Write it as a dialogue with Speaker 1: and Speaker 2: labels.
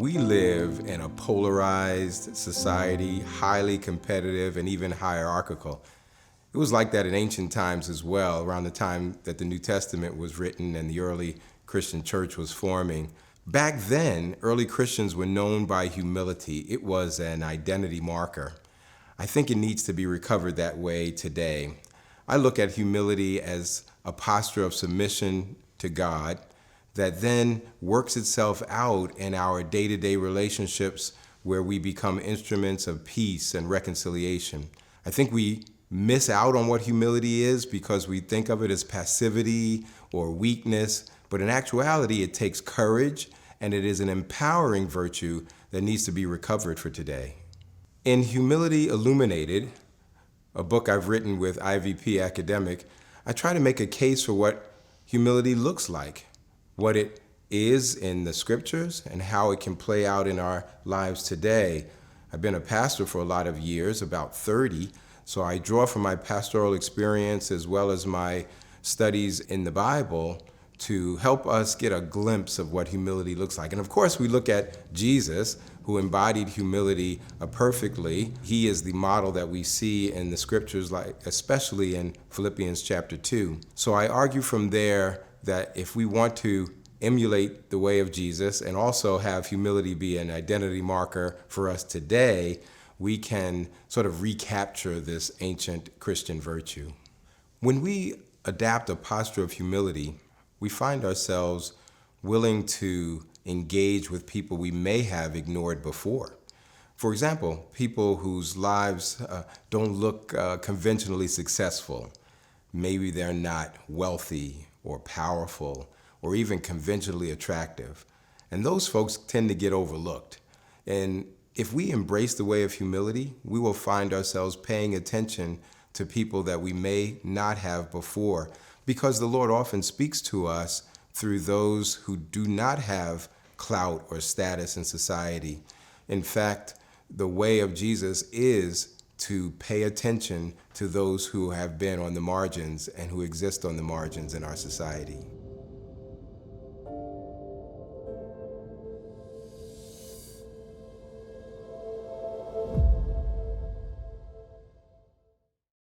Speaker 1: We live in a polarized society, highly competitive and even hierarchical. It was like that in ancient times as well, around the time that the New Testament was written and the early Christian church was forming. Back then, early Christians were known by humility. It was an identity marker. I think it needs to be recovered that way today. I look at humility as a posture of submission to God that then works itself out in our day-to-day relationships where we become instruments of peace and reconciliation. I think we miss out on what humility is because we think of it as passivity or weakness, but in actuality it takes courage and it is an empowering virtue that needs to be recovered for today. In Humility Illuminated, a book I've written with IVP Academic, I try to make a case for what humility looks like, what it is in the scriptures, and how it can play out in our lives today. I've been a pastor for a lot of years, about 30, so I draw from my pastoral experience as well as my studies in the Bible to help us get a glimpse of what humility looks like. And of course, we look at Jesus, who embodied humility perfectly. He is the model that we see in the scriptures, like especially in Philippians chapter 2. So I argue from there that if we want to emulate the way of Jesus and also have humility be an identity marker for us today, we can sort of recapture this ancient Christian virtue. When we adapt a posture of humility, we find ourselves willing to engage with people we may have ignored before. For example, people whose lives don't look conventionally successful. Maybe they're not wealthy or powerful or even conventionally attractive. And those folks tend to get overlooked. And if we embrace the way of humility, we will find ourselves paying attention to people that we may not have before, because the Lord often speaks to us through those who do not have clout or status in society. In fact, the way of Jesus is to pay attention to those who have been on the margins and who exist on the margins in our society.